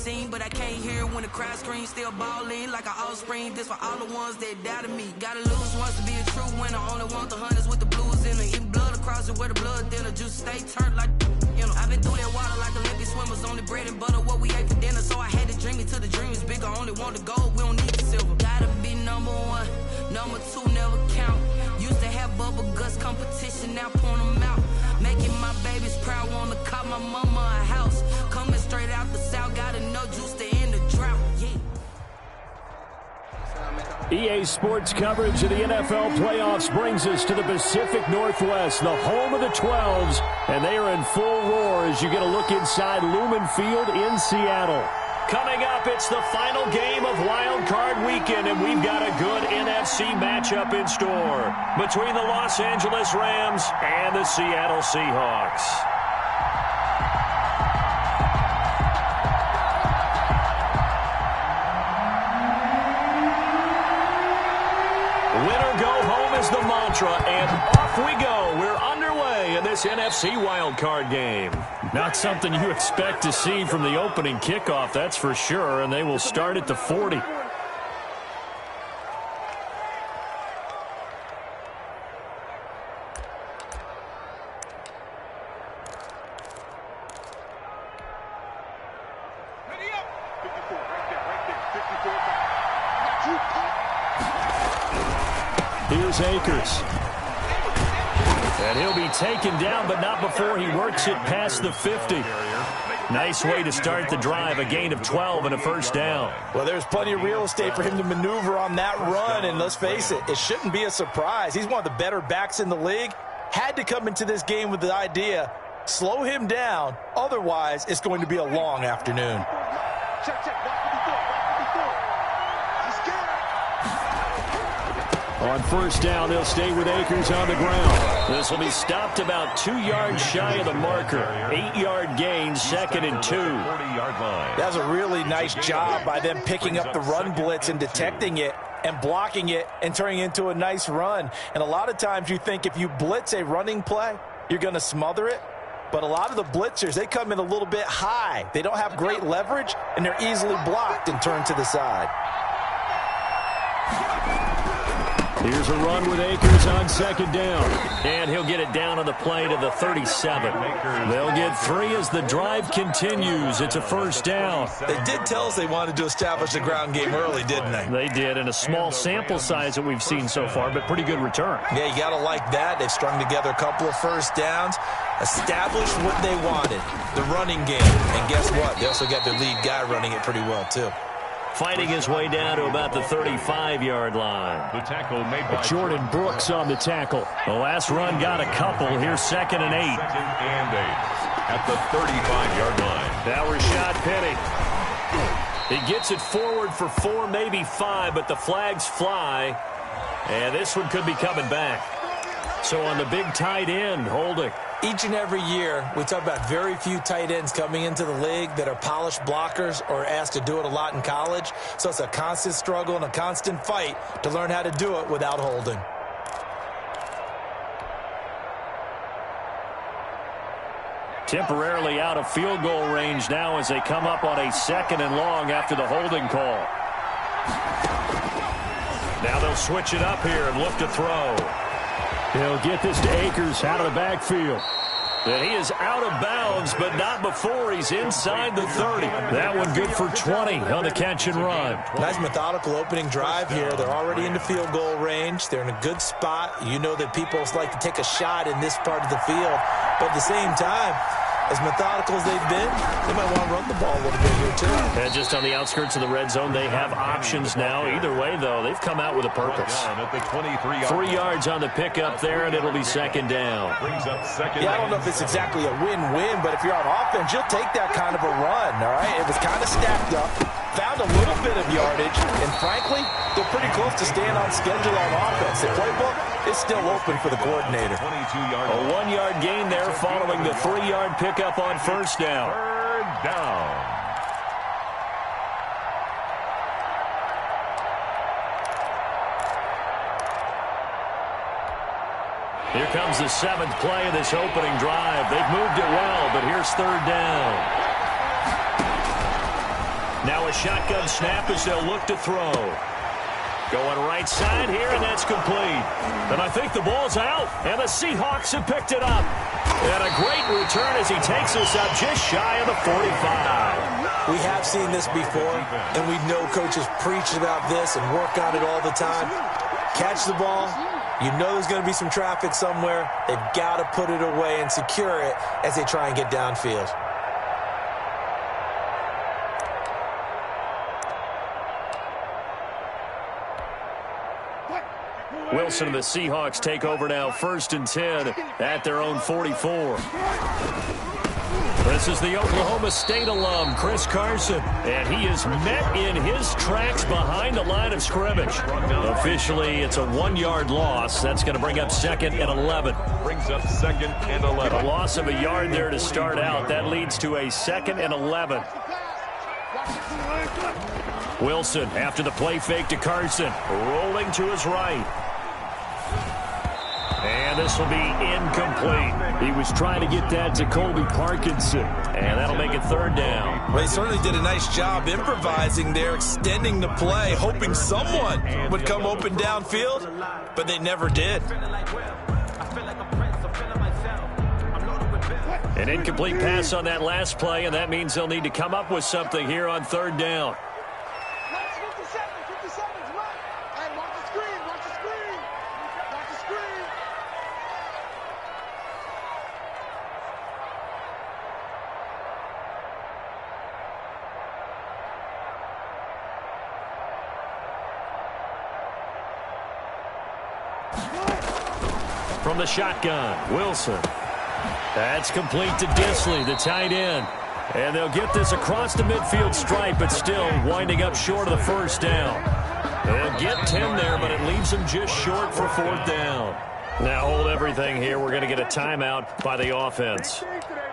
scene, but I can't hear when the crowd screams. Still ballin' like an offspring. This for all the ones that doubted me. Gotta lose once to be a true winner. Only want the hunters with the blues in it. Eating blood across it where the blood thinner. Juice stay turned like, you know. I've been through that water like Olympic swimmers. Only bread and butter what we ate for dinner. So I had to dream it till the dream is bigger. Only want the gold, we don't need the silver. Gotta be number one, number two never count. Used to have bubble guts competition, now point them out. Making my babies proud, wanna call my mama a house. Coming straight out the south, gotta know juice to end the drought. EA Sports coverage of the NFL playoffs brings us to the Pacific Northwest, the home of the 12s, and they are in full roar as you get a look inside Lumen Field in Seattle. Coming up, it's the final game of Wild Card Weekend, and we've got a good NFC matchup in store between the Los Angeles Rams and the Seattle Seahawks. Winner go home is the mantra, and off we go. We're underway in this NFC wildcard game. Not something you expect to see from the opening kickoff, that's for sure, and they will start at the 40. Here's Akers. And he'll be taken down, but not before he works it past the 50. Nice way to start the drive, a gain of 12 and a first down. Well, there's plenty of real estate for him to maneuver on that run, and let's face it, it shouldn't be a surprise. He's one of the better backs in the league. Had to come into this game with the idea, slow him down, otherwise it's going to be a long afternoon. On first down, they'll stay with Akers on the ground. This will be stopped about 2 yards shy of the marker. 8-yard gain, 2nd and 2. That's a really nice job by them picking up the run blitz and detecting it and blocking it and turning it into a nice run. And a lot of times you think if you blitz a running play, you're going to smother it. But a lot of the blitzers, they come in a little bit high. They don't have great leverage, and they're easily blocked and turned to the side. Here's a run with Akers on 2nd down. And he'll get it down on the play to the 37. They'll get 3 as the drive continues. It's a first down. They did tell us they wanted to establish the ground game early, didn't they? They did, in a small sample size that we've seen so far, but pretty good return. Yeah, you got to like that. They've strung together a couple of first downs, established what they wanted, the running game. And guess what? They also got their lead guy running it pretty well, too. Fighting his way down to about the 35-yard line. The tackle made by Jordan Brooks on the tackle. The last run got a couple. Here's 2nd and 8. 2nd and 8 at the 35-yard line. Now Rashad Penny. He gets it forward for 4, maybe 5, but the flags fly. And this one could be coming back. So on the big tight end, holding. Each and every year, we talk about very few tight ends coming into the league that are polished blockers or asked to do it a lot in college. So it's a constant struggle and a constant fight to learn how to do it without holding. Temporarily out of field goal range now as they come up on a 2nd and long after the holding call. Now they'll switch it up here and look to throw. He'll get this to Akers out of the backfield. And he is out of bounds, but not before he's inside the 30. That one good for 20 on the catch and run. Nice methodical opening drive here. They're already into field goal range. They're in a good spot. You know that people like to take a shot in this part of the field. But at the same time, as methodical as they've been, they might want to run the ball a little bit here, too. And just on the outskirts of the red zone, they have options now. Either way, though, they've come out with a purpose. 3 yards on the pickup there, and it'll be 2nd down. Yeah, I don't know if it's exactly a win-win, but if you're on offense, you'll take that kind of a run, all right? It was kind of stacked up, found a little bit of yardage, and frankly, they're pretty close to staying on schedule on offense. The playbook is still open for the coordinator. A 1-yard gain there following the 3-yard pickup on first down. Third down. Here comes the 7th play of this opening drive. They've moved it well, but here's 3rd down. Now a shotgun snap as they'll look to throw. Going right side here, and that's complete. And I think the ball's out, and the Seahawks have picked it up. And a great return as he takes us up just shy of the 45. We have seen this before, and we know coaches preach about this and work on it all the time. Catch the ball. You know there's going to be some traffic somewhere. They've got to put it away and secure it as they try and get downfield. Wilson and the Seahawks take over now, 1st and 10 at their own 44. This is the Oklahoma State alum, Chris Carson, and he is met in his tracks behind the line of scrimmage. Officially, it's a 1-yard loss. That's going to bring up 2nd and 11. Brings up 2nd and 11. A loss of a yard there to start out. That leads to a 2nd and 11. Wilson, after the play fake to Carson, rolling to his right. And this will be incomplete. He was trying to get that to Colby Parkinson, and that'll make it 3rd down. Well, they certainly did a nice job improvising there, extending the play, hoping someone would come open downfield, but they never did. An incomplete pass on that last play, and that means they'll need to come up with something here on 3rd down. From the shotgun, Wilson. That's complete to Disley, the tight end. And they'll get this across the midfield stripe, but still winding up short of the 1st down. They'll get 10 there, but it leaves them just short for 4th down. Now hold everything here. We're going to get a timeout by the offense.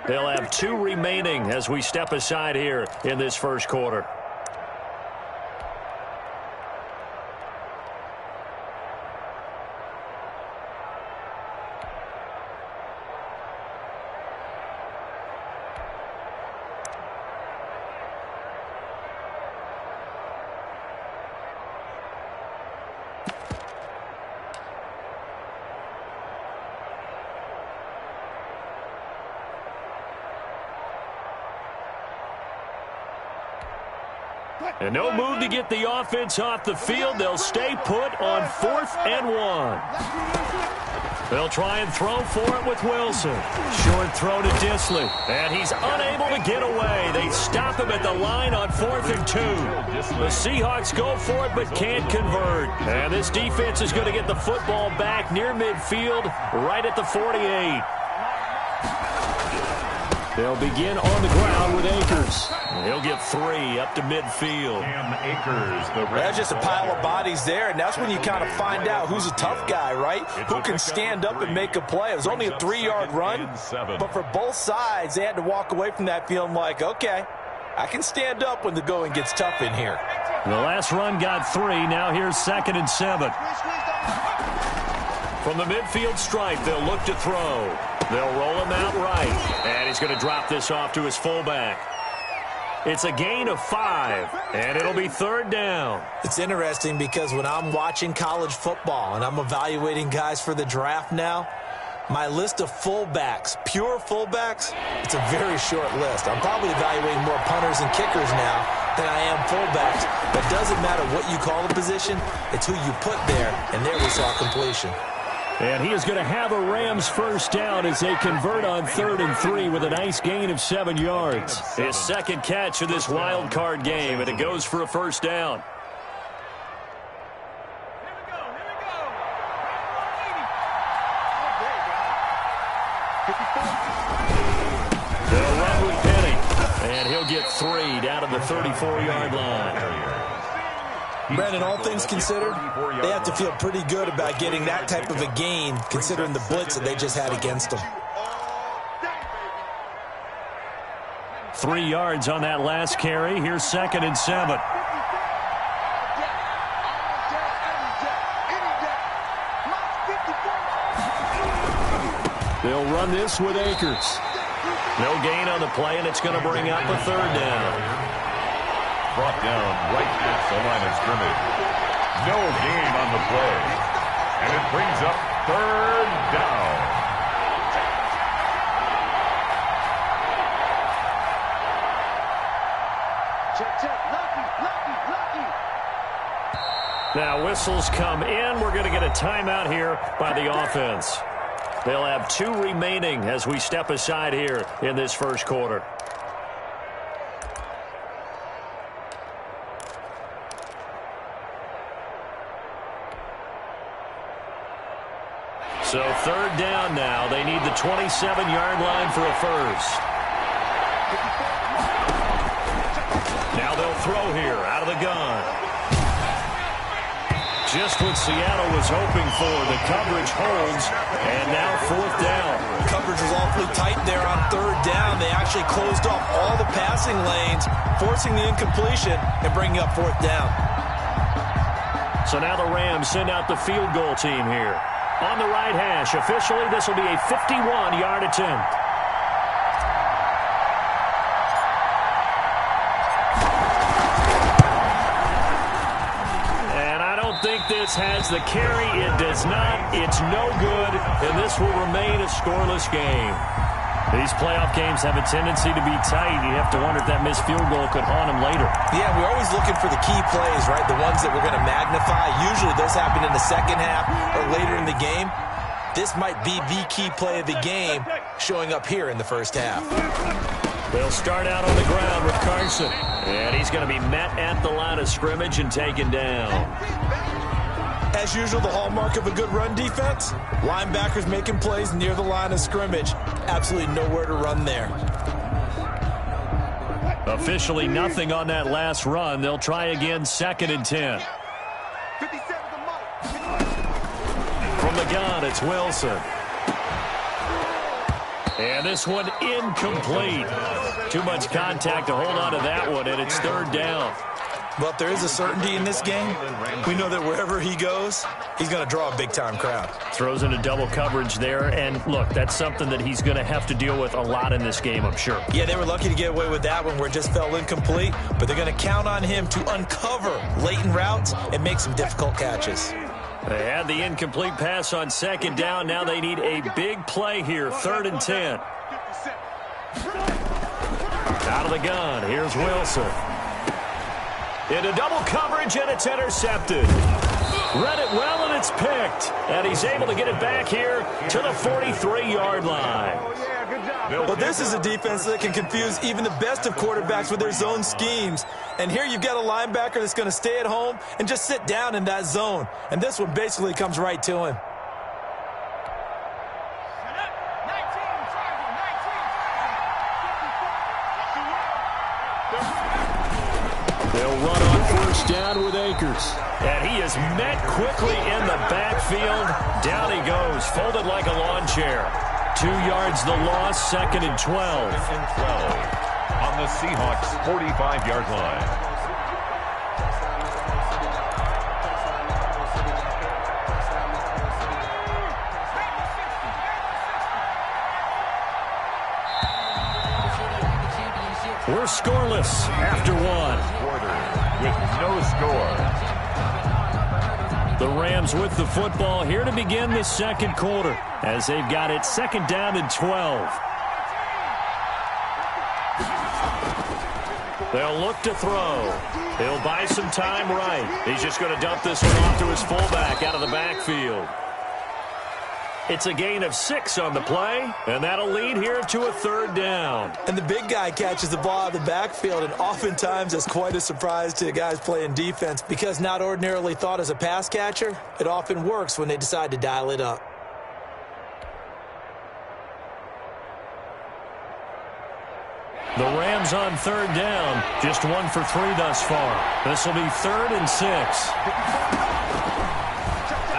They'll have 2 remaining as we step aside here in this 1st quarter. And no move to get the offense off the field. They'll stay put on 4th and 1. They'll try and throw for it with Wilson. Short throw to Disley. And he's unable to get away. They stop him at the line on 4th and 2. The Seahawks go for it but can't convert. And this defense is going to get the football back near midfield right at the 48. They'll begin on the ground with Akers. He'll get 3 up to midfield. That's just a pile of bodies there, and that's when you kind of find out who's a tough guy, right? Who can stand up and make a play. It was only a 3-yard run, but for both sides, they had to walk away from that feeling like, okay, I can stand up when the going gets tough in here. The last run got 3. Now here's 2nd and 7. From the midfield stripe, they'll look to throw. They'll roll him out right, and he's going to drop this off to his fullback. It's a gain of 5, and it'll be 3rd down. It's interesting because when I'm watching college football and I'm evaluating guys for the draft now, my list of fullbacks, pure fullbacks, it's a very short list. I'm probably evaluating more punters and kickers now than I am fullbacks. But it doesn't matter what you call the position, it's who you put there, and there we saw completion. And he is going to have a Rams 1st down as they convert on 3rd and 3 with a nice gain of 7 yards. His 2nd catch of this wild card game, and it goes for a 1st down. They'll run with Penny, and he'll get 3 down to the 34-yard line. Brandon, all things considered, they have to feel pretty good about getting that type of a gain considering the blitz that they just had against them. 3 yards on that last carry. Here's 2nd and 7. They'll run this with Akers. No gain on the play, and it's going to bring up a 3rd down. brought down right at the line of scrimmage. No gain on the play. And it brings up 3rd down. Now whistles come in. We're going to get a timeout here by the offense. They'll have 2 remaining as we step aside here in this first quarter. So 3rd down now. They need the 27-yard line for a first. Now they'll throw here out of the gun. Just what Seattle was hoping for. The coverage holds, and now 4th down. Coverage was awfully tight there on 3rd down. They actually closed off all the passing lanes, forcing the incompletion and bringing up 4th down. So now the Rams send out the field goal team here. On the right hash, officially, this will be a 51-yard attempt. Think this has the carry. It does not. It's no good, and this will remain a scoreless game. These playoff games have a tendency to be tight. You have to wonder if that missed field goal could haunt them later. Yeah, we're always looking for the key plays, right? The ones that we're going to magnify. Usually those happen in the second half or later in the game. This might be the key play of the game showing up here in the first half. They'll start out on the ground with Carson. And he's going to be met at the line of scrimmage and taken down. As usual, the hallmark of a good run defense, linebackers making plays near the line of scrimmage. Absolutely nowhere to run there. Officially nothing on that last run. They'll try again, 2nd and 10. From the gun, it's Wilson. And this one incomplete. Too much contact to hold on to that one, and it's 3rd down. But there is a certainty in this game. We know that wherever he goes, he's going to draw a big-time crowd. Throws into double coverage there, and look, that's something that he's going to have to deal with a lot in this game, I'm sure. Yeah, they were lucky to get away with that one where it just fell incomplete, but they're going to count on him to uncover latent routes and make some difficult catches. They had the incomplete pass on 2nd down. Now they need a big play here, 3rd and 10. Out of the gun, here's Wilson. Into double coverage, and it's intercepted. Read it well, and it's picked. And he's able to get it back here to the 43-yard line. Well, this is a defense that can confuse even the best of quarterbacks with their zone schemes. And here you've got a linebacker that's going to stay at home and just sit down in that zone. And this one basically comes right to him. They'll run on 1st down with Akers. And he is met quickly in the backfield. Down he goes, folded like a lawn chair. 2 yards the loss, 2nd and 12. On the Seahawks' 45-yard line. We're scoreless after 1. Quarter with no score. The Rams with the football here to begin the 2nd quarter as they've got it 2nd down and 12. They'll look to throw. He'll buy some time right. He's just going to dump this one off to his fullback out of the backfield. It's a gain of 6 on the play, and that'll lead here to a 3rd down. And the big guy catches the ball out of the backfield, and oftentimes that's quite a surprise to the guys playing defense because not ordinarily thought as a pass catcher, it often works when they decide to dial it up. The Rams on 3rd down, just 1 for 3 thus far. This will be 3rd and 6.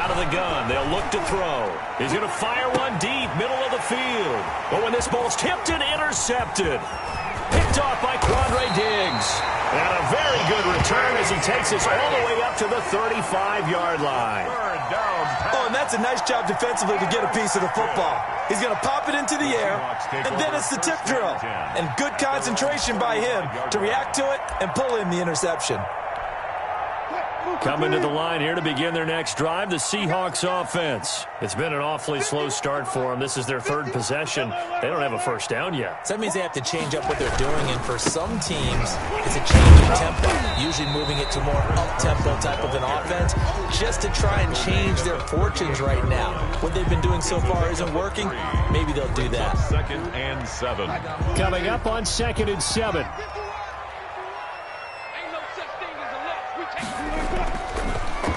Out of the gun, they'll look to throw. He's going to fire one deep, middle of the field. But when this ball's tipped and intercepted. Picked off by Quandre Diggs. And a very good return. return as he takes us all the way up to the 35-yard line. Oh, and that's a nice job defensively to get a piece of the football. He's going to pop it into the air, and then it's the tip drill. And good concentration by him to react to it and pull in the interception. Coming to the line here to begin their next drive, the Seahawks offense. It's been an awfully slow start for them. This is their third possession. They don't have a first down yet. So that means they have to change up what they're doing, and for some teams, it's a change in tempo, usually moving it to more up-tempo type of an offense, just to try and change their fortunes right now. What they've been doing so far isn't working. Maybe they'll do that. 2nd and 7. Coming up on 2nd and 7.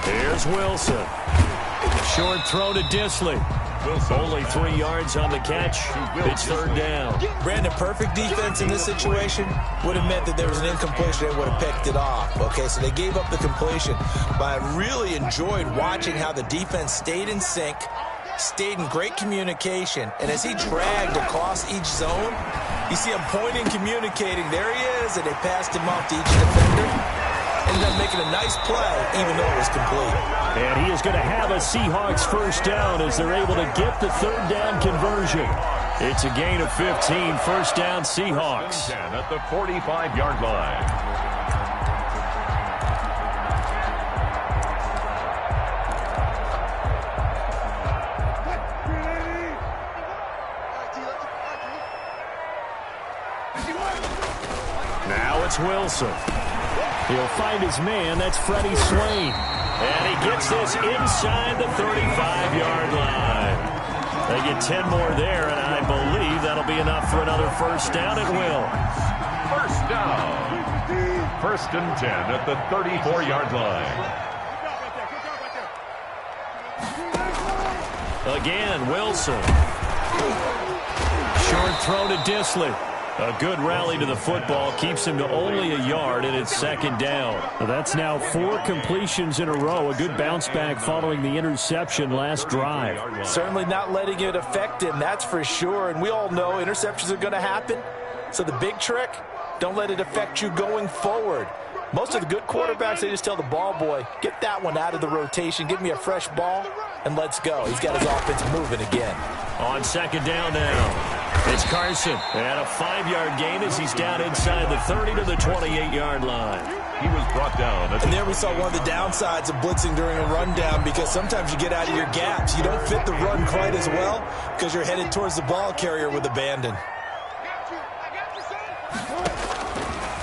Here's Wilson. Short throw to Disley. Only 3 yards on the catch. It's third down. Brandon, perfect defense in this situation would have meant that there was an incompletion. They would have picked it off. Okay, so they gave up the completion. But I really enjoyed watching how the defense stayed in sync, stayed in great communication, and as he dragged across each zone, you see him pointing, communicating. There he is, and they passed him off to each defender. Ended up making a nice play, even though it was complete. And he is going to have a Seahawks first down as they're able to get the third down conversion. It's a gain of 15, first down Seahawks. 10 at the 45-yard line. Now it's Wilson. He'll find his man. That's Freddie Swain. And he gets this inside the 35-yard line. They get 10 more there, and I believe that'll be enough for another first down. It will. First down. 1st and 10 at the 34-yard line. Again, Wilson. Short throw to Disley. A good rally to the football keeps him to only a yard, and it's second down. Well, that's now 4 completions in a row. A good bounce back following the interception last drive. Certainly not letting it affect him, that's for sure. And we all know interceptions are going to happen. So the big trick, don't let it affect you going forward. Most of the good quarterbacks, they just tell the ball boy, get that one out of the rotation, give me a fresh ball, and let's go. He's got his offense moving again. On second down now. It's Carson, and a 5-yard gain as he's down inside the 30 to the 28-yard line. He was brought down. And there we saw one of the downsides of blitzing during a rundown, because sometimes you get out of your gaps. You don't fit the run quite as well because you're headed towards the ball carrier with abandon.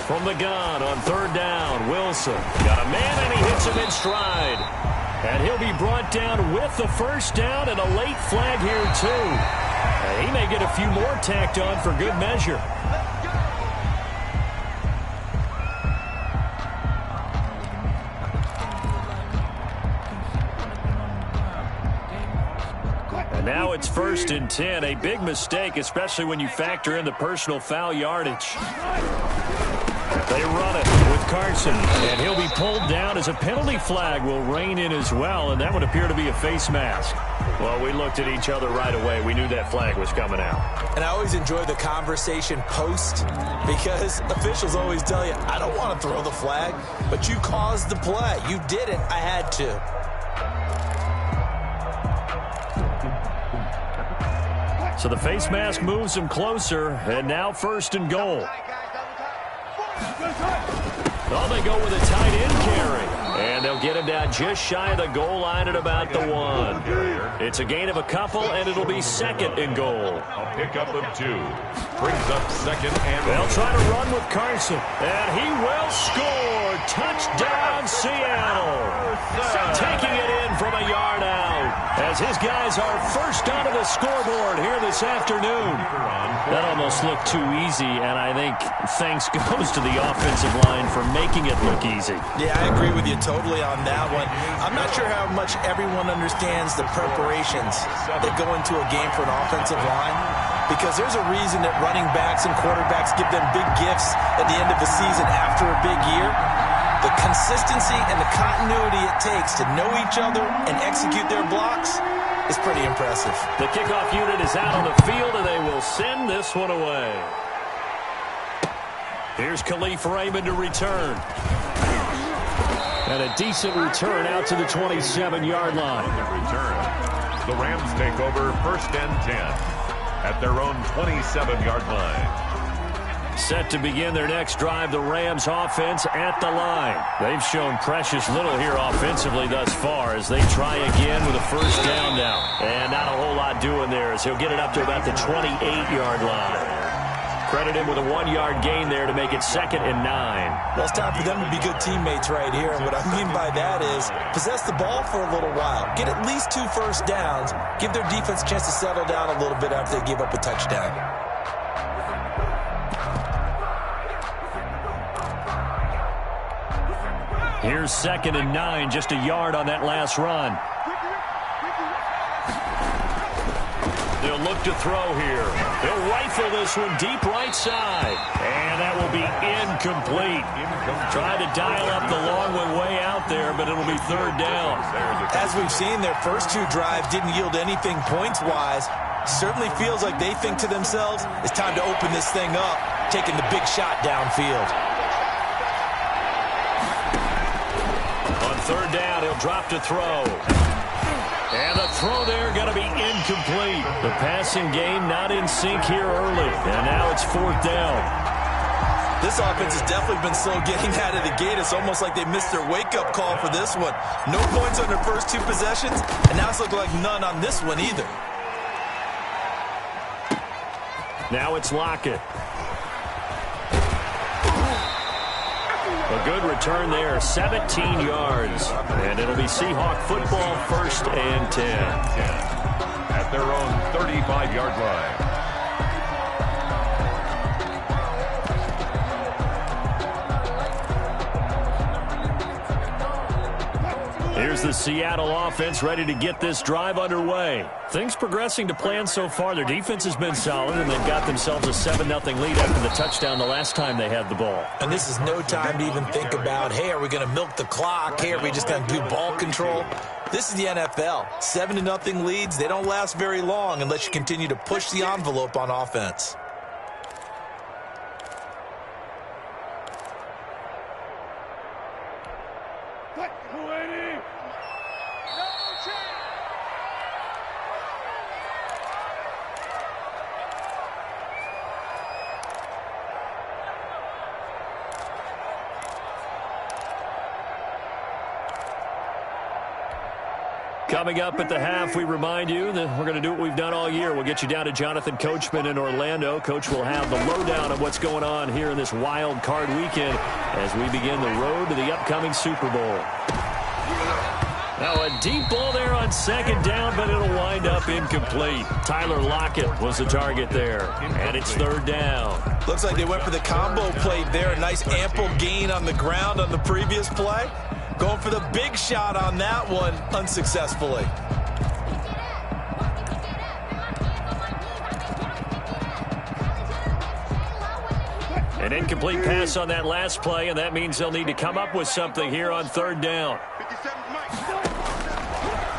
From the gun on third down, Wilson got a man, and he hits him in stride. And he'll be brought down with the first down and a late flag here, too. He may get a few more tacked on for good measure. And now it's 1st and 10. A big mistake, especially when you factor in the personal foul yardage. They run it with Carson, and he'll be pulled down as a penalty flag will rein in as well, and that would appear to be a face mask. Well, we looked at each other right away. We knew that flag was coming out. And I always enjoy the conversation post, because officials always tell you, I don't want to throw the flag, but you caused the play. You did it. I had to. So the face mask moves him closer, and now 1st and goal. Oh, they go with a tight end carry. And they'll get him down just shy of the goal line at about the 1. It's a gain of a couple, and it'll be 2nd and goal. A pickup of 2. Brings up 2nd and they'll try to run with Carson, and he will score. Touchdown, Seattle. Taking it in from a yard out as his guys are first onto the scoreboard here this afternoon. That almost looked too easy, and I think thanks goes to the offensive line for making it look easy. Yeah, I agree with you totally on that one. I'm not sure how much everyone understands the preparations that go into a game for an offensive line, because there's a reason that running backs and quarterbacks give them big gifts at the end of the season after a big year. The consistency and the continuity it takes to know each other and execute their blocks is pretty impressive. The kickoff unit is out on the field, and they will send this one away. Here's Khalif Raymond to return. And a decent return out to the 27-yard line. Return. The Rams take over 1st and 10 at their own 27-yard line. Set to begin their next drive, the Rams offense at the line. They've shown precious little here offensively thus far as they try again with a first down now. And not a whole lot doing there as he'll get it up to about the 28-yard line. Credit him with a 1-yard gain there to make it 2nd and 9. Well, it's time for them to be good teammates right here. And what I mean by that is possess the ball for a little while. Get at least 2 first downs. Give their defense a chance to settle down a little bit after they give up a touchdown. Here's 2nd and 9, just a yard on that last run. They'll look to throw here. They'll rifle this one deep right side. And that will be incomplete. Try to dial up the long one way out there, but it'll be 3rd down. As we've seen, their first 2 drives didn't yield anything points-wise. Certainly feels like they think to themselves, it's time to open this thing up, taking the big shot downfield. 3rd down, he'll drop to throw. And the throw there going to be incomplete. The passing game not in sync here early. And now it's 4th down. This offense has definitely been slow getting out of the gate. It's almost like they missed their wake-up call for this one. No points on their first 2 possessions, and now it's looking like none on this one either. Now it's Lockett. A good return there, 17 yards. And it'll be Seahawk football, 1st and 10. At their own 35-yard line. Here's the Seattle offense ready to get this drive underway. Things progressing to plan so far. Their defense has been solid, and they've got themselves a 7-0 lead after the touchdown the last time they had the ball. And this is no time to even think about, hey, are we going to milk the clock? Hey, are we just going to do ball control? This is the NFL. 7-0 leads, they don't last very long unless you continue to push the envelope on offense. Coming up at the half, we remind you that we're going to do what we've done all year. We'll get you down to Jonathan Coachman in Orlando. Coach will have the lowdown of what's going on here in this wild card weekend as we begin the road to the upcoming Super Bowl. Now a deep ball there on 2nd down, but it'll wind up incomplete. Tyler Lockett was the target there, and it's 3rd down. Looks like they went for the combo play there. A nice ample gain on the ground on the previous play. Going for the big shot on that one unsuccessfully. An incomplete pass on that last play, and that means they'll need to come up with something here on 3rd down.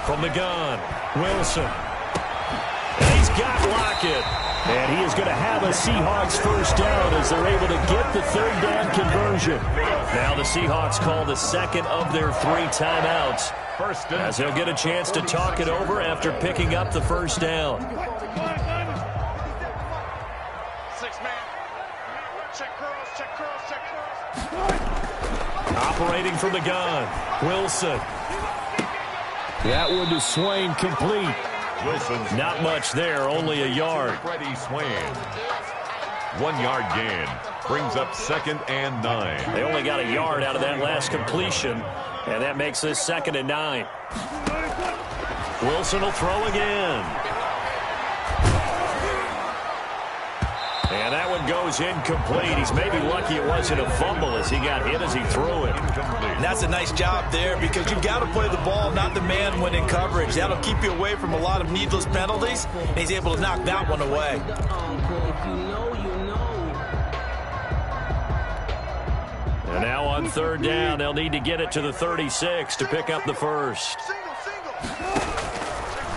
From the gun, Wilson. And he's got Lockett. And he is going to have a Seahawks first down as they're able to get the 3rd down conversion. Now the Seahawks call the 2nd of their 3 timeouts as they'll get a chance to talk it over after picking up the first down. 6-man. Check cross. Operating from the gun, Wilson. That one to Swain, complete. Wilson's not much there, only a yard. Freddie Swain. 1-yard gain brings up 2nd and 9. They only got a yard out of that last completion, and that makes this 2nd and 9. Wilson will throw again. And that one goes incomplete. He's maybe lucky it wasn't a fumble as he got hit as he threw it. And that's a nice job there because you've got to play the ball, not the man when in coverage. That'll keep you away from a lot of needless penalties, and he's able to knock that one away. And now on 3rd down, they'll need to get it to the 36 to pick up the first.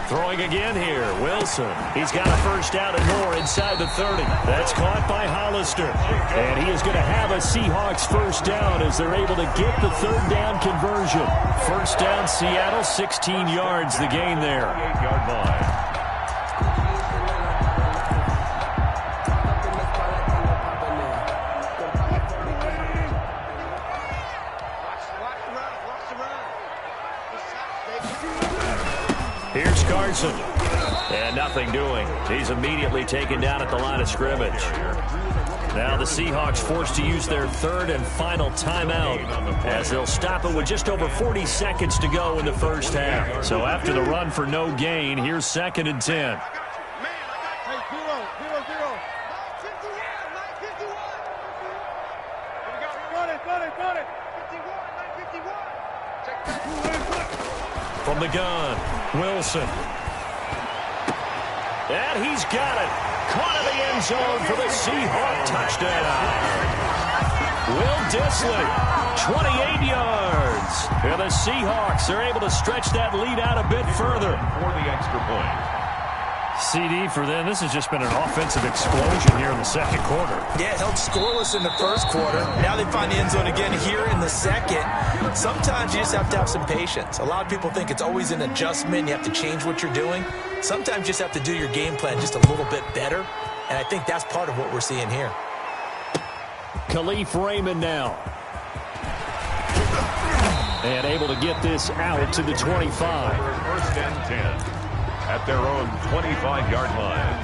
Throwing again here, Wilson. He's got a first down and more inside the 30. That's caught by Hollister. And he is going to have a Seahawks first down as they're able to get the third down conversion. First down, Seattle, 16 yards the gain there. 8-yard line. Here's Carson. And nothing doing. He's immediately taken down at the line of scrimmage. Now the Seahawks forced to use their third and final timeout as they'll stop it with just over 40 seconds to go in the first half. So after the run for no gain, here's 2nd and 10. From the gun, Wilson. And he's got it. Caught in the end zone for the Seahawk touchdown. Will Dissly, 28 yards. And the Seahawks are able to stretch that lead out a bit further. For the extra point. CD for them. This has just been an offensive explosion here in the second quarter. Yeah, held scoreless in the first quarter. Now they find the end zone again here in the second. Sometimes you just have to have some patience. A lot of people think it's always an adjustment. You have to change what you're doing. Sometimes you just have to do your game plan just a little bit better. And I think that's part of what we're seeing here. Khalif Raymond now. And able to get this out to the 25. First and 10 at their own 25-yard line.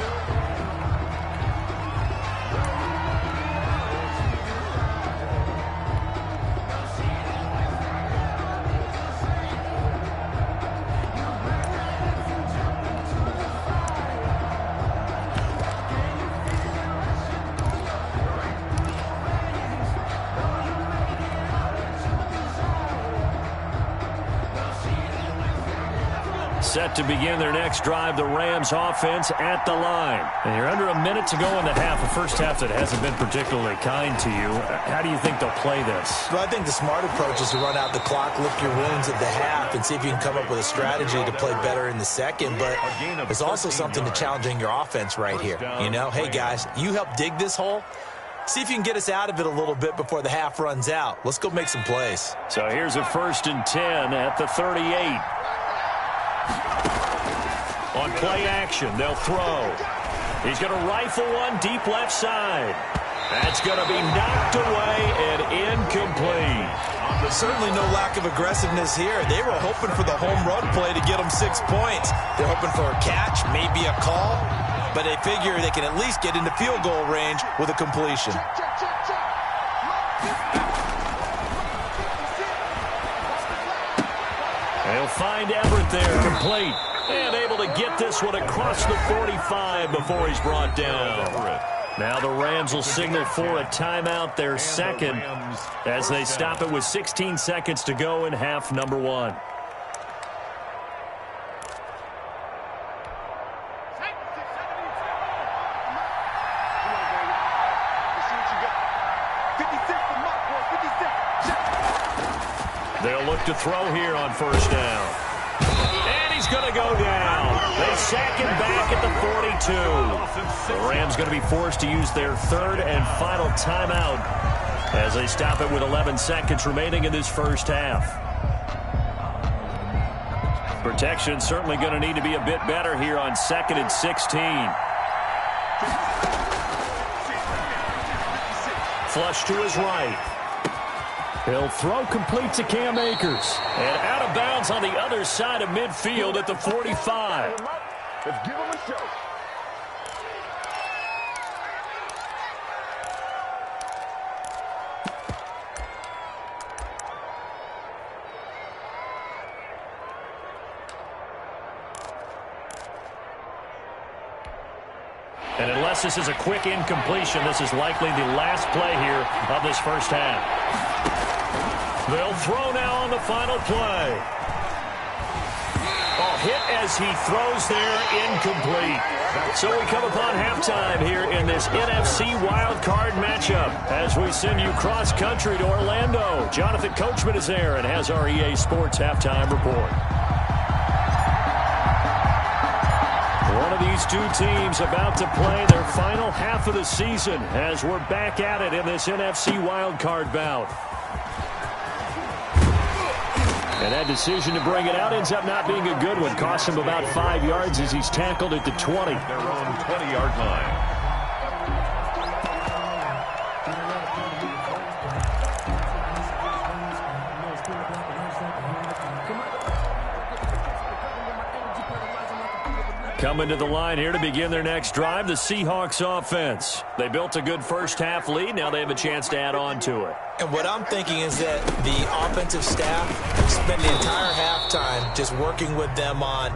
Set to begin their next drive, the Rams offense at the line. And you're under a minute to go in the half, a first half that hasn't been particularly kind to you. How do you think they'll play this? Well, I think the smart approach is to run out the clock, lick your wounds at the half, and see if you can come up with a strategy to play better in the second. But there's also something to challenging your offense right here. You know, hey, guys, you help dig this hole. See if you can get us out of it a little bit before the half runs out. Let's go make some plays. So here's a 1st and 10 at the 38. On play action, they'll throw. He's going to rifle one deep left side. That's going to be knocked away and incomplete. Certainly no lack of aggressiveness here. They were hoping for the home run play to get them 6 points. They're hoping for a catch, maybe a call, but they figure they can at least get into field goal range with a completion. They'll find Everett there, complete. And able to get this one across the 45 before he's brought down. Now the Rams will signal for a timeout, their second, as they stop it with 16 seconds to go in half number 1. They'll look to throw here on first down. And he's going to go down. They sack him back at the 42. The Rams going to be forced to use their third and final timeout as they stop it with 11 seconds remaining in this first half. Protection certainly going to need to be a bit better here on 2nd and 16. Flush to his right. He'll throw complete to Cam Akers. And out of bounds on the other side of midfield at the 45. Let's give him a show. And unless this is a quick incompletion, this is likely the last play here of this first half. They'll throw now on the final play. Oh, hit as he throws there, incomplete. So we come upon halftime here in this NFC wildcard matchup as we send you cross-country to Orlando. Jonathan Coachman is there and has our EA Sports halftime report. One of these two teams about to play their final half of the season as we're back at it in this NFC wildcard bout. And that decision to bring it out ends up not being a good one. Costs him about 5 yards as he's tackled at the 20. Their own 20-yard line. Coming to the line here to begin their next drive, the Seahawks offense. They built a good first-half lead. Now they have a chance to add on to it. And what I'm thinking is that the offensive staff spent the entire halftime just working with them on,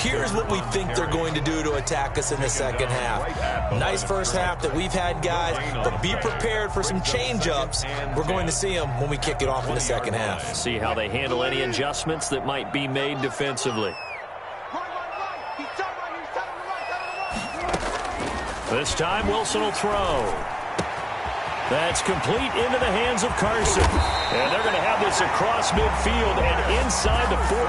here's what we think they're going to do to attack us in the second half. Nice first half that we've had, guys, but be prepared for some change-ups. We're going to see them when we kick it off in the second half. See how they handle any adjustments that might be made defensively. This time, Wilson will throw. That's complete into the hands of Carson. And they're going to have this across midfield and inside the 45.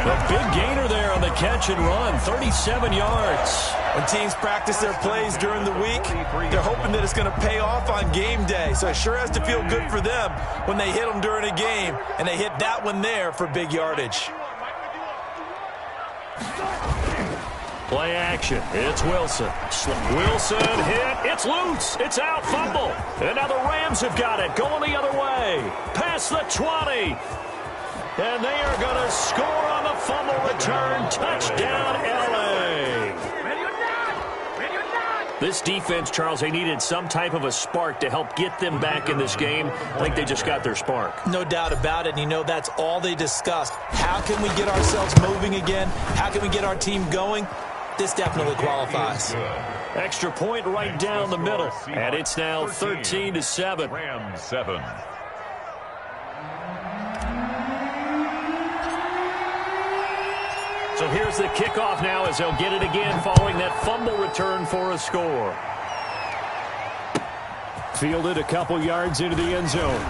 A big gainer there on the catch and run, 37 yards. When teams practice their plays during the week, they're hoping that it's going to pay off on game day. So it sure has to feel good for them when they hit them during a game, and they hit that one there for big yardage. Play action. It's Wilson. Wilson hit. It's loose. It's out. Fumble. And now the Rams have got it. Going the other way. Past the 20. And they are going to score on the fumble return. Touchdown, L.A. This defense, Charles, they needed some type of a spark to help get them back in this game. I think they just got their spark. No doubt about it. And, you know, that's all they discussed. How can we get ourselves moving again? How can we get our team going? This definitely qualifies. Extra point right down the middle. And it's now 13-7. Rams 7. So here's the kickoff now as they'll get it again following that fumble return for a score. Fielded a couple yards into the end zone.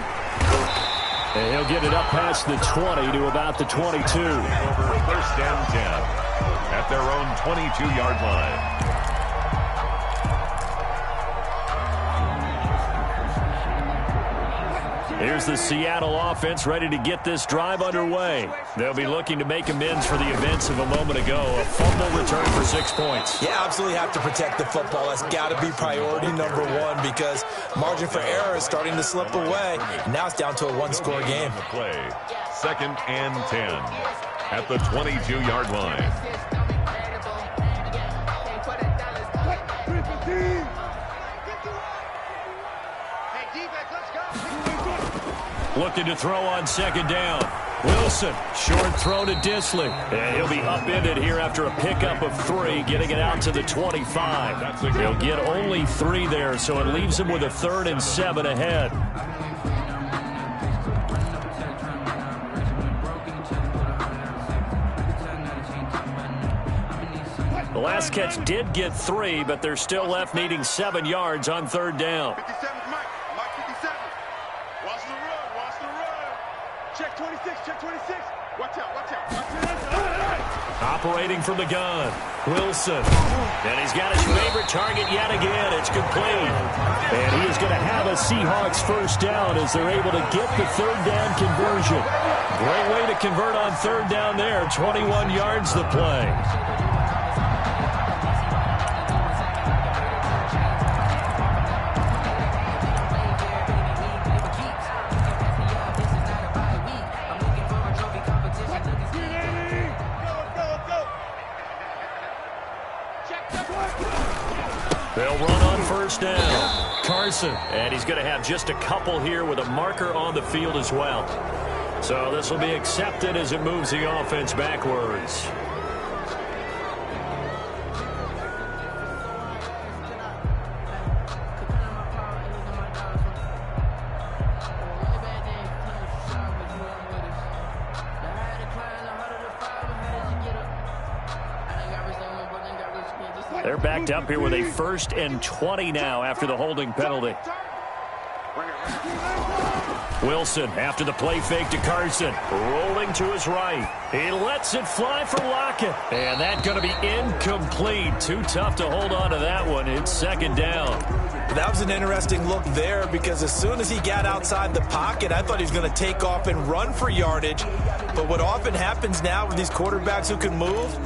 And he'll get it up past the 20 to about the 22. Over first down 10 at their own 22-yard line. Here's the Seattle offense ready to get this drive underway. They'll be looking to make amends for the events of a moment ago. A fumble return for 6 points. Yeah, absolutely have to protect the football. That's got to be priority number one because margin for error is starting to slip away. Now it's down to a one-score game. Play 2nd and 10 at the 22-yard line. Looking to throw on second down. Wilson, short throw to Disley. And he'll be upended here after a pickup of 3, getting it out to the 25. He'll get only 3 there, so it leaves him with a 3rd and 7 ahead. The last catch did get 3, but they're still left needing 7 yards on 3rd down. 57, Mike 57. Watch the run. Check 26, check 26. Watch out. Operating from the gun, Wilson. And he's got his favorite target yet again. It's complete. And he is going to have a Seahawks first down as they're able to get the 3rd down conversion. Great way to convert on 3rd down there. 21 yards the play. They'll run on first down. Carson, and he's going to have just a couple here with a marker on the field as well. So this will be accepted as it moves the offense backwards. They're backed up here with a 1st and 20 now after the holding penalty. Wilson after the play fake to Carson. Rolling to his right. He lets it fly for Lockett. And that's going to be incomplete. Too tough to hold on to that one. It's second down. That was an interesting look there because as soon as he got outside the pocket, I thought he was going to take off and run for yardage. But what often happens now with these quarterbacks who can move,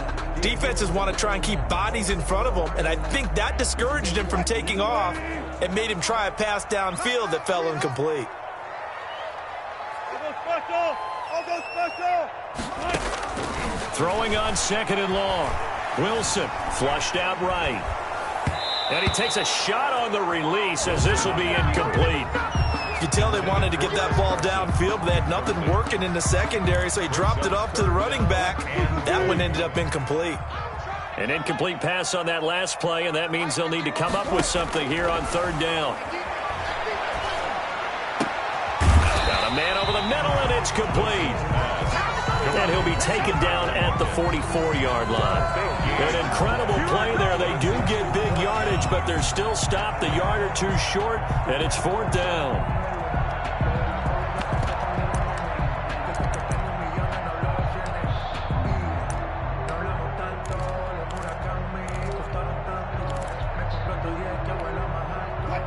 defenses want to try and keep bodies in front of them. And I think that discouraged him from taking off and made him try a pass downfield that fell incomplete. Throwing on second and long. Wilson flushed out right. And he takes a shot on the release as this will be incomplete. You can tell they wanted to get that ball downfield, but they had nothing working in the secondary, so he dropped it off to the running back. That one ended up incomplete. An incomplete pass on that last play, and that means they'll need to come up with something here on third down. Got a man over the middle, and it's complete. And he'll be taken down at the 44-yard line. An incredible play there. They do get big yardage, but they're still stopped a yard or two short, and it's fourth down.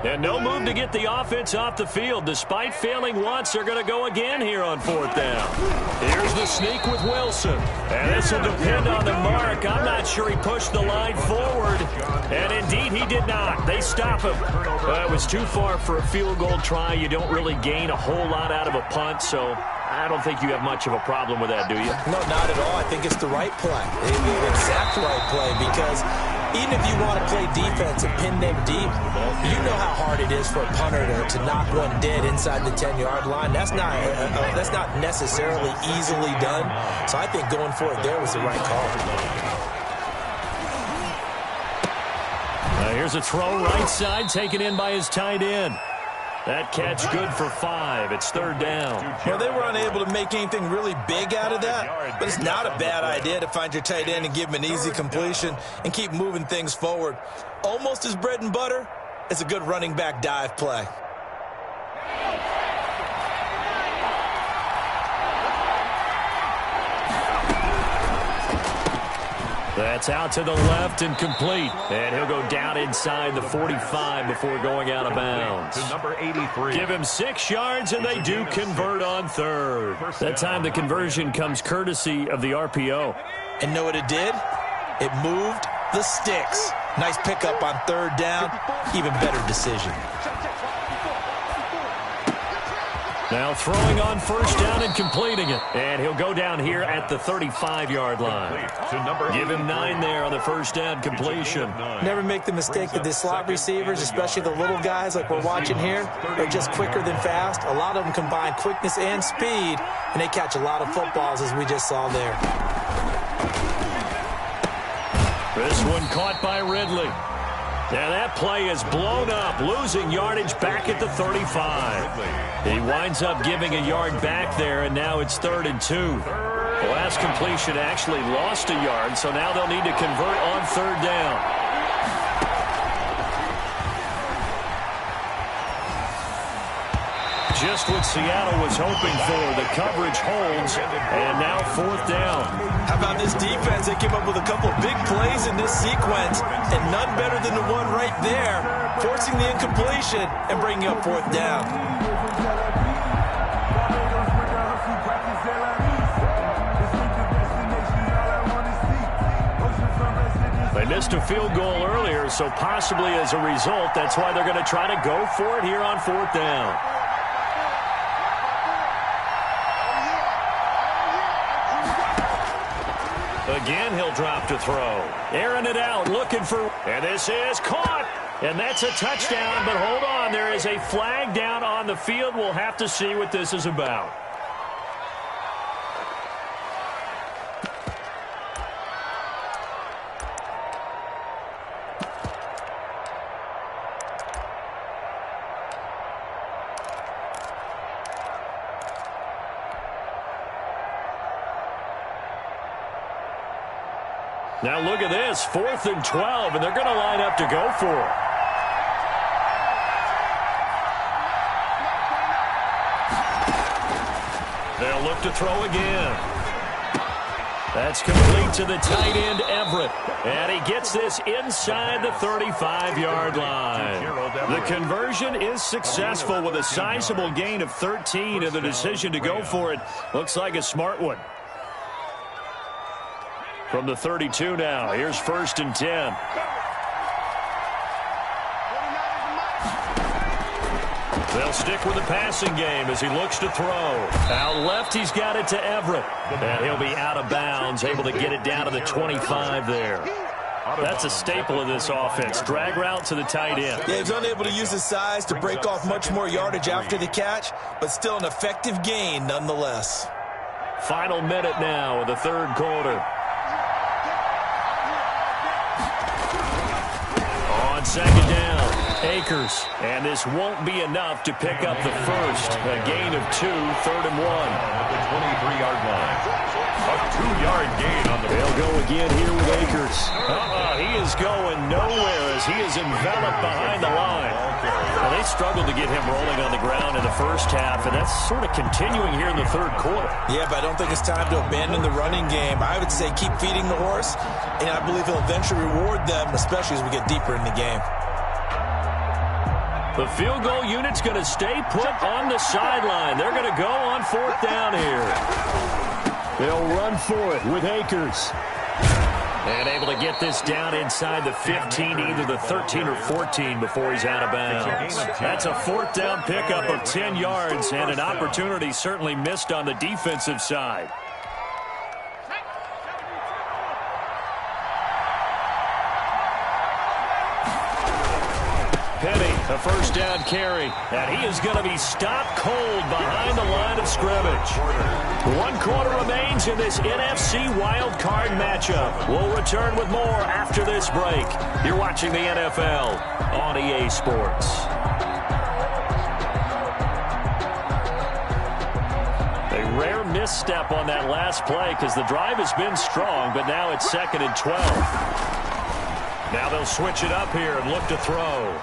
And no move to get the offense off the field. Despite failing once, they're going to go again here on fourth down. Here's the sneak with Wilson. And this will depend on the mark. I'm not sure he pushed the line forward. And indeed, he did not. They stop him. It was too far for a field goal try. You don't really gain a whole lot out of a punt, so I don't think you have much of a problem with that, do you? No, not at all. I think it's the right play. The exact right play, because even if you want to play defense and pin them deep, you know how hard it is for a punter to knock one dead inside the 10-yard line. That's not necessarily easily done. So I think going for it there was the right call. Here's a throw right side taken in by his tight end. That catch good for 5. It's third down. Well, they were unable to make anything really big out of that, but it's not a bad idea to find your tight end and give him an easy completion and keep moving things forward. Almost as bread and butter as a good running back dive play. That's out to the left and complete. And he'll go down inside the 45 before going out of bounds. To number 83. Give him 6 yards, and they do convert on third. That time the conversion comes courtesy of the RPO. And know what it did? It moved the sticks. Nice pickup on third down. Even better decision. Now throwing on first down and completing it. And he'll go down here at the 35-yard line. Give him 9 there on the first down completion. Never make the mistake that the slot receivers, especially the little guys like we're watching here, are just quicker than fast. A lot of them combine quickness and speed, and they catch a lot of footballs, as we just saw there. This one caught by Ridley. Now that play is blown up, losing yardage back at the 35. He winds up giving a yard back there, and now it's 3rd and 2. The last completion actually lost a yard, so now they'll need to convert on third down. Just what Seattle was hoping for. The coverage holds, and now 4th down. How about this defense? They came up with a couple big plays in this sequence, and none better than the one right there, forcing the incompletion and bringing up 4th down. They missed a field goal earlier, so possibly as a result, that's why they're going to try to go for it here on 4th down. Again, he'll drop to throw. Airing it out, looking for... And this is caught. And that's a touchdown, but hold on. There is a flag down on the field. We'll have to see what this is about. Now look at this, 4th and 12, and they're going to line up to go for it. They'll look to throw again. That's complete to the tight end, Everett. And he gets this inside the 35-yard line. The conversion is successful with a sizable gain of 13, and the decision to go for it looks like a smart one. From the 32 now, here's 1st and 10. They'll stick with the passing game as he looks to throw. Out left, he's got it to Everett. And he'll be out of bounds, able to get it down to the 25 there. That's a staple of this offense. Drag route to the tight end. Yeah, he's unable to use his size to break off much more yardage after the catch, but still an effective gain nonetheless. Final minute now of the 3rd quarter. On 2nd down, Akers. And this won't be enough to pick up the first. A gain of 2, 3rd and 1. At the 23-yard line. A 2-yard gain on the play. They'll go again here with Akers. He is going nowhere as he is enveloped behind the line. Well, they struggled to get him rolling on the ground in the first half, and that's sort of continuing here in the 3rd quarter. Yeah, but I don't think it's time to abandon the running game. I would say keep feeding the horse, and I believe he'll eventually reward them, especially as we get deeper in the game. The field goal unit's going to stay put on the sideline. They're going to go on 4th down here. They'll run for it with Akers. And able to get this down inside the 15, either the 13 or 14 before he's out of bounds. That's a 4th down pickup of 10 yards and an opportunity certainly missed on the defensive side. Penny, a 1st down carry, and he is going to be stopped cold behind the line of scrimmage. 1 quarter remains in this NFC wild card matchup. We'll return with more after this break. You're watching the NFL on EA Sports. A rare misstep on that last play because the drive has been strong, but now it's 2nd and 12. Now they'll switch it up here and look to throw.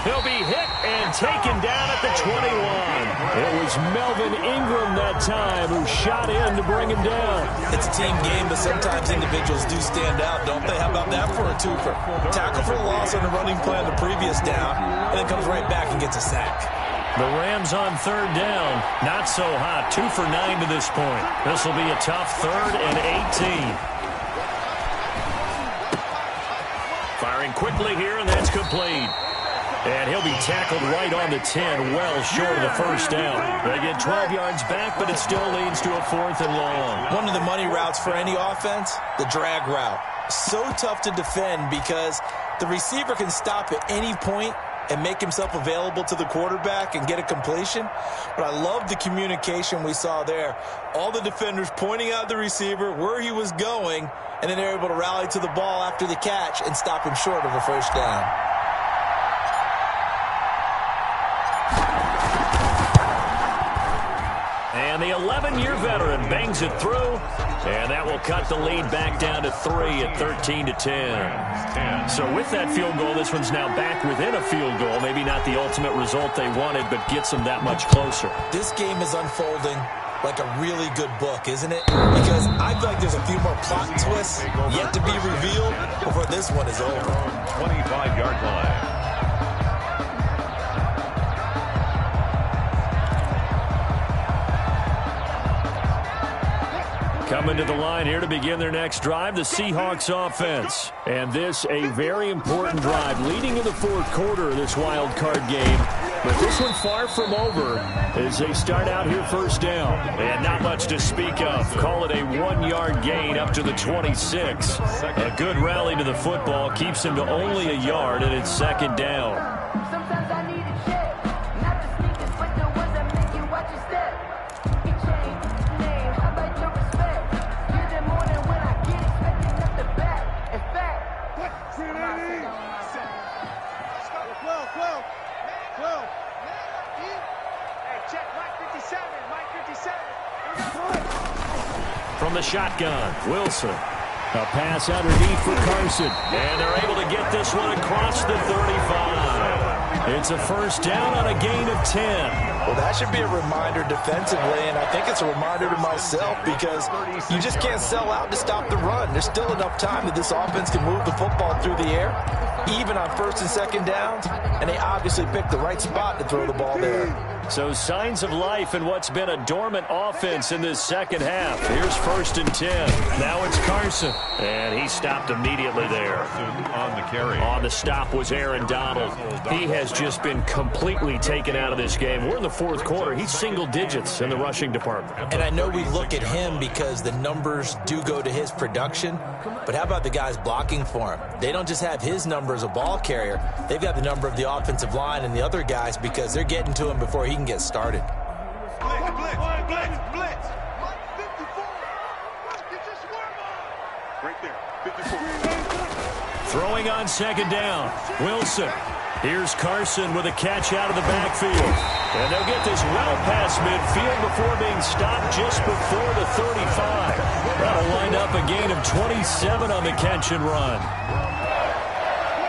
He'll be hit and taken down at the 21. It was Melvin Ingram that time who shot in to bring him down. It's a team game, but sometimes individuals do stand out, don't they? How about that for a twofer? Tackle for a loss on the running play on the previous down, and then comes right back and gets a sack. The Rams on 3rd down. Not so hot. 2 for 9 to this point. This will be a tough 3rd and 18. Firing quickly here, and that's complete. And he'll be tackled right on the 10, well short of the 1st down. They get 12 yards back, but it still leads to a 4th and long. One of the money routes for any offense, the drag route. So tough to defend because the receiver can stop at any point and make himself available to the quarterback and get a completion. But I love the communication we saw there. All the defenders pointing out the receiver, where he was going, and then they're able to rally to the ball after the catch and stop him short of a 1st down. And the 11-year veteran bangs it through, and that will cut the lead back down to 3 at 13-10. So with that field goal, this one's now back within a field goal. Maybe not the ultimate result they wanted, but gets them that much closer. This game is unfolding like a really good book, isn't it? Because I feel like there's a few more plot twists yet to be revealed before this one is over. 25-yard line. Coming to the line here to begin their next drive, the Seahawks offense. And this a very important drive leading in the 4th quarter of this wild card game. But this one far from over as they start out here 1st down. And not much to speak of. Call it a 1-yard gain up to the 26. A good rally to the football keeps him to only a yard, and it's 2nd down. From the shotgun, Wilson. A pass underneath for Carson. And they're able to get this one across the 35. It's a first down on a gain of 10. Well, that should be a reminder defensively, and I think it's a reminder to myself because you just can't sell out to stop the run. There's still enough time that this offense can move the football through the air, even on first and second downs, and they obviously picked the right spot to throw the ball there. So signs of life in what's been a dormant offense in this second half. Here's first and 10. Now it's Carson. And he stopped immediately there. On the carry. On the stop was Aaron Donald. He has just been completely taken out of this game. We're in the fourth quarter. He's single digits in the rushing department. And I know we look at him because the numbers do go to his production, but how about the guys blocking for him? They don't just have his number as a ball carrier. They've got the number of the offensive line and the other guys because they're getting to him before he can get started. Blitz, blitz, blitz, blitz. 54. You just warm up. Right there, 54. Throwing on second down. Wilson. Here's Carson with a catch out of the backfield. And they'll get this well past midfield before being stopped just before the 35. That'll wind up a gain of 27 on the catch and run.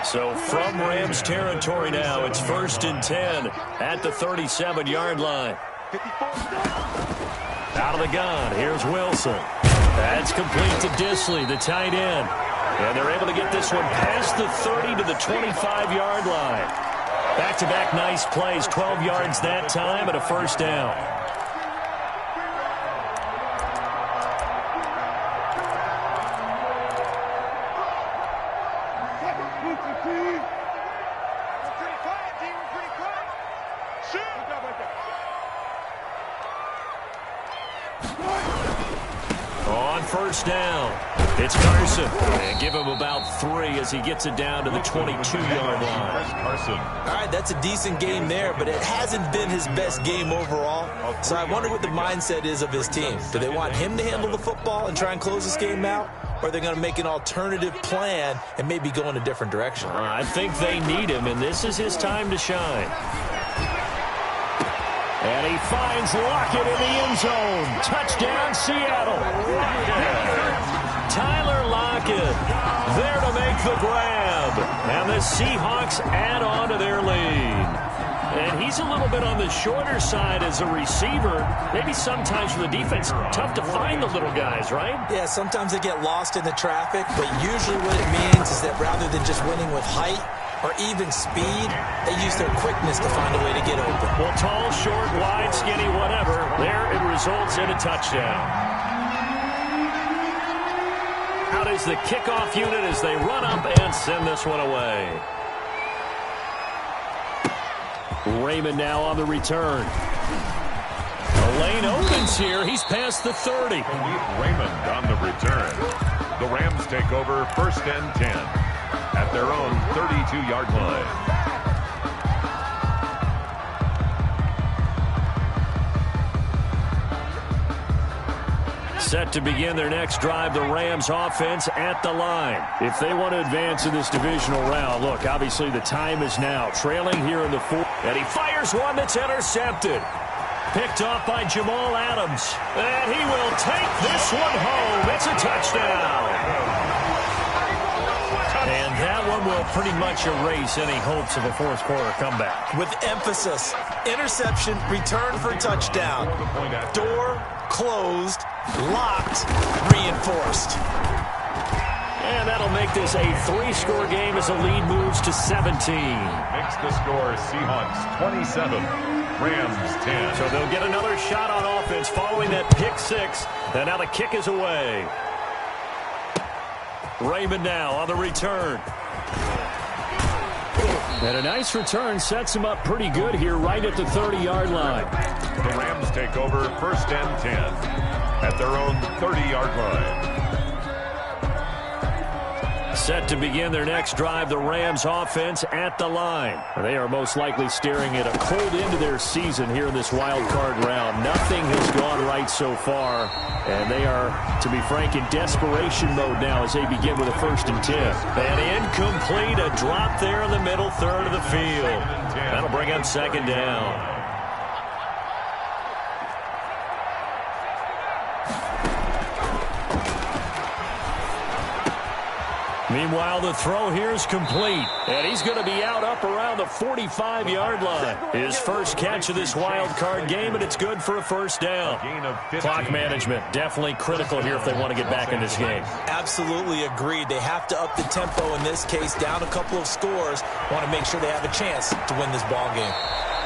So from Rams territory now, it's first and 10 at the 37-yard line. Out of the gun, here's Wilson. That's complete to Disley, the tight end. And they're able to get this one past the 30 to the 25-yard line. Back-to-back nice plays, 12 yards that time and a first down. On first down, it's Carson. And give him about 3 as he gets it down to the 22-yard line. Carson. All right, that's a decent game there, but it hasn't been his best game overall. So I wonder what the mindset is of his team. Do they want him to handle the football and try and close this game out? Or are they going to make an alternative plan and maybe go in a different direction? I think they need him, and this is his time to shine. And he finds Lockett in the end zone. Touchdown, Seattle. Tyler Lockett there to make the grab. And the Seahawks add on to their lead. And he's a little bit on the shorter side as a receiver. Maybe sometimes for the defense, tough to find the little guys, right? Yeah, sometimes they get lost in the traffic, but usually what it means is that rather than just winning with height or even speed, they use their quickness to find a way to get open. Well, tall, short, wide, skinny, whatever, there it results in a touchdown. Out is the kickoff unit as they run up and send this one away. Raymond now on the return. The lane opens here. He's past the 30. Raymond on the return. The Rams take over first and 10 at their own 32-yard line. Set to begin their next drive, the Rams offense at the line. If they want to advance in this divisional round, look, obviously the time is now. Trailing here in the fourth. And he fires one that's intercepted. Picked off by Jamal Adams. And he will take this one home. It's a touchdown. And that one will pretty much erase any hopes of a fourth quarter comeback. With emphasis, interception, return for touchdown. Door closed, locked, reinforced. And that'll make this a 3-score game as the lead moves to 17. Makes the score Seahawks 27, Rams 10. So they'll get another shot on offense following that pick 6. And now the kick is away. Raymond now on the return. And a nice return sets him up pretty good here right at the 30-yard line. The Rams take over first and 10 at their own 30-yard line. Set to begin their next drive, the Rams offense at the line. They are most likely staring at a cold end to their season here in this wild card round. Nothing has gone right so far, and they are, to be frank, in desperation mode now as they begin with a first and 10. And incomplete, a drop there in the middle third of the field. That'll bring up second down. Meanwhile, the throw here is complete, and he's going to be out up around the 45-yard line. His first catch of this wild card game, and it's good for a first down. Clock management definitely critical here if they want to get back in this game. Absolutely agreed. They have to up the tempo in this case, down a couple of scores. Want to make sure they have a chance to win this ball game.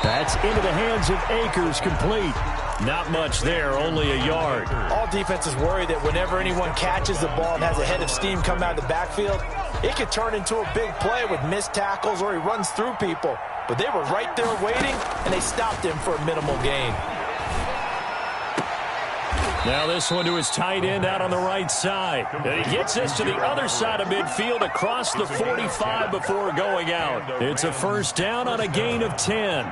That's into the hands of Akers, complete. Not much there, only a yard. All defenses worry that whenever anyone catches the ball and has a head of steam come out of the backfield, it could turn into a big play with missed tackles or he runs through people. But they were right there waiting, and they stopped him for a minimal gain. Now this one to his tight end out on the right side. And he gets this to the other side of midfield across the 45 before going out. It's a first down on a gain of 10.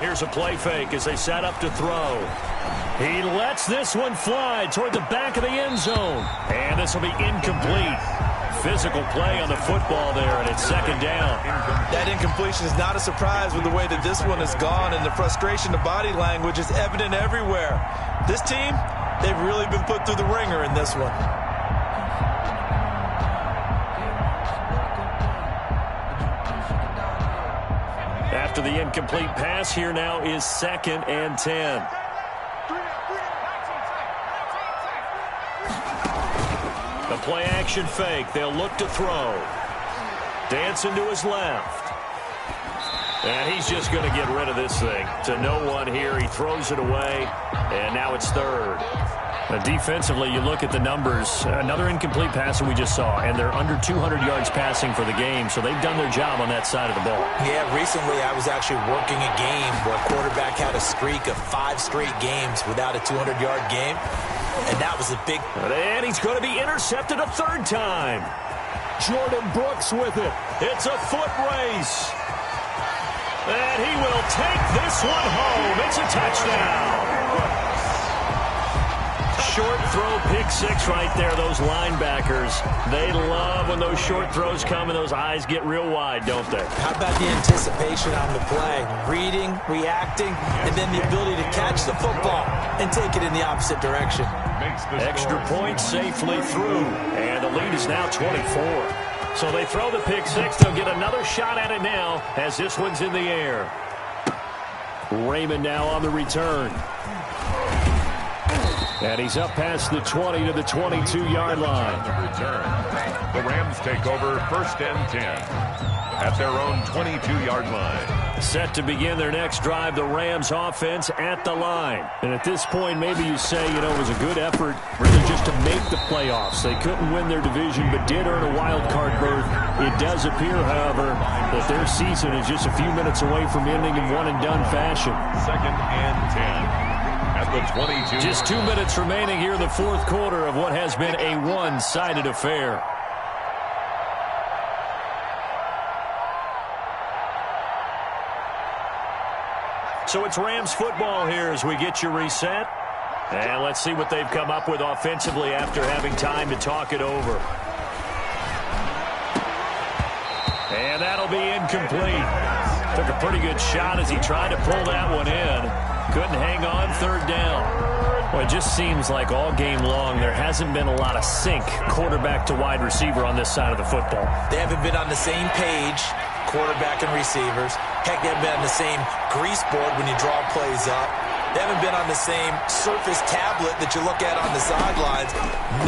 Here's a play fake as they set up to throw. He lets this one fly toward the back of the end zone. And this will be incomplete. Physical play on the football there, and it's second down. That incompletion is not a surprise with the way that this one has gone, and the frustration, the body language is evident everywhere. This team, they've really been put through the ringer in this one. After the incomplete pass, here now is 2nd and 10. The play action fake. They'll look to throw. Dancing to his left. And he's just going to get rid of this thing. To no one here. He throws it away. And now it's 3rd. Defensively, you look at the numbers. Another incomplete pass that we just saw, and they're under 200 yards passing for the game, so they've done their job on that side of the ball. Yeah, recently I was actually working a game where a quarterback had a streak of 5 straight games without a 200-yard game, and that was a big... And he's going to be intercepted a 3rd time. Jordan Brooks with it. It's a foot race. And he will take this one home. It's a touchdown. Short throw, pick 6 right there. Those linebackers, they love when those short throws come and those eyes get real wide, don't they? How about the anticipation on the play? Reading, reacting, and then the ability to catch the football and take it in the opposite direction. Extra point safely through, and the lead is now 24. So they throw the pick 6. They'll get another shot at it now as this one's in the air. Raymond now on the return. And he's up past the 20 to the 22-yard line. The Rams take over 1st and 10 at their own 22-yard line. Set to begin their next drive, the Rams offense at the line. And at this point, maybe you say, it was a good effort really just to make the playoffs. They couldn't win their division, but did earn a wild card berth. It does appear, however, that their season is just a few minutes away from ending in one-and-done fashion. 2nd and 10. At the 22. Just 2 minutes remaining here in the 4th quarter of what has been a one-sided affair. So it's Rams football here as we get you reset. And let's see what they've come up with offensively after having time to talk it over. And that'll be incomplete. Took a pretty good shot as he tried to pull that one in. Couldn't hang on, 3rd down. Well, it just seems like all game long there hasn't been a lot of sync quarterback to wide receiver on this side of the football. They haven't been on the same page, quarterback and receivers. Heck, they haven't been on the same grease board when you draw plays up. They haven't been on the same surface tablet that you look at on the sidelines.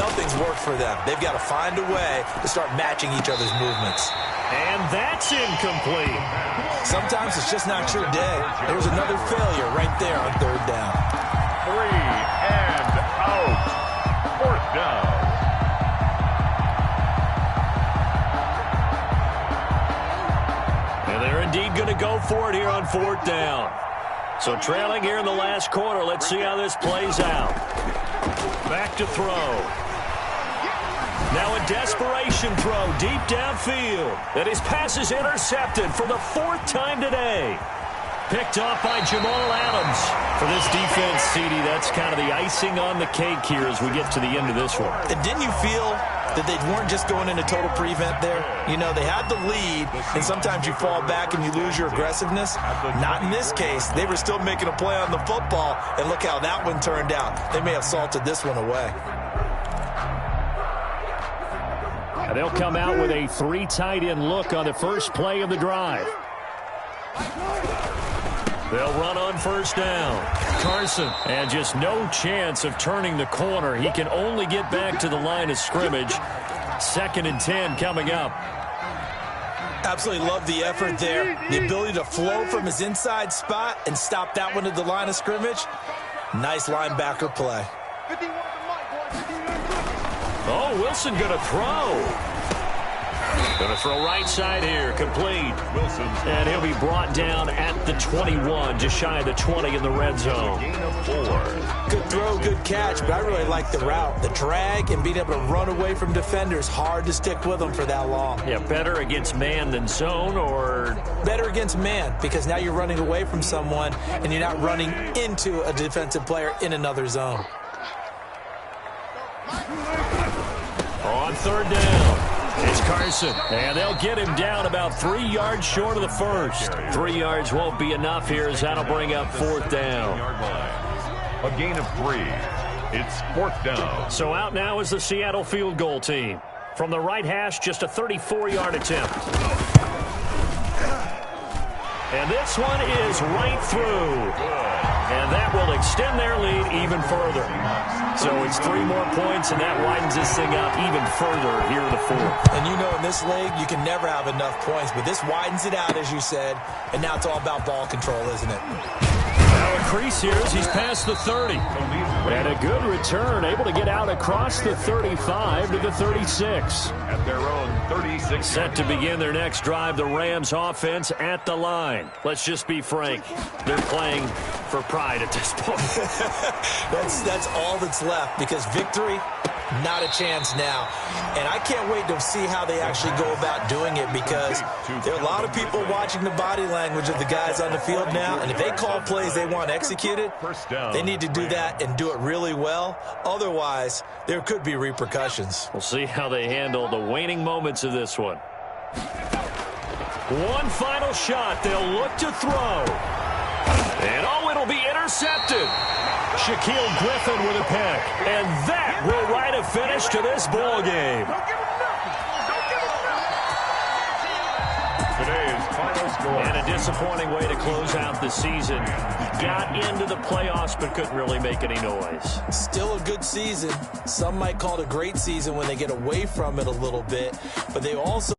Nothing's worked for them. They've got to find a way to start matching each other's movements. And that's incomplete. Sometimes it's just not your day. There's another failure right there on 3rd down. 3 and out. 4th down. And they're indeed going to go for it here on 4th down. So trailing here in the last quarter. Let's see how this plays out. Back to throw. Now a desperation throw deep downfield. And his pass is intercepted for the 4th time today. Picked off by Jamal Adams. For this defense, CD, that's kind of the icing on the cake here as we get to the end of this one. And didn't you feel that they weren't just going into total prevent there? You know, they had the lead, and sometimes you fall back and you lose your aggressiveness. Not in this case. They were still making a play on the football, and look how that one turned out. They may have salted this one away. And they'll come out with a 3 tight end look on the first play of the drive. They'll run on first down. Carson, and just no chance of turning the corner. He can only get back to the line of scrimmage. 2nd and 10 coming up. Absolutely love the effort there. The ability to flow from his inside spot and stop that one at the line of scrimmage. Nice linebacker play. Oh, Wilson going to throw. Going to throw right side here, complete. Wilson. And he'll be brought down at the 21, just shy of the 20 in the red zone. Gain of 4. Good throw, good catch, but I really like the route. The drag and being able to run away from defenders, hard to stick with them for that long. Yeah, better against man than zone, or? Better against man, because now you're running away from someone and you're not running into a defensive player in another zone. On 3rd down. It's Carson, and they'll get him down about 3 yards short of the first. 3 yards won't be enough here, as that'll bring up 4th down. A gain of 3. It's 4th down. So out now is the Seattle field goal team. From the right hash, just a 34-yard attempt. And this one is right through. And that will extend their lead even further. So it's 3 more points, and that widens this thing up even further here in the 4th. And you know, in this league, you can never have enough points, but this widens it out, as you said, and now it's all about ball control, isn't it? Now a crease here as he's past the 30. And a good return, able to get out across the 35 to the 36. At their own 36. Set to begin their next drive, the Rams offense at the line. Let's just be frank, they're playing for pride at this point. That's all that's left, because victory, not a chance now. And I can't wait to see how they actually go about doing it, because there are a lot of people watching the body language of the guys on the field now, and if they call plays they want executed, they need to do that and do it really well. Otherwise, there could be repercussions. We'll see how they handle the waning moments of this one. One final shot. They'll look to throw. And oh, it'll be intercepted. Shaquille Griffin with a pick. And that will write a finish to this ball game. Today's final score. And a disappointing way to close out the season. Got into the playoffs but couldn't really make any noise. Still a good season. Some might call it a great season when they get away from it a little bit. But they also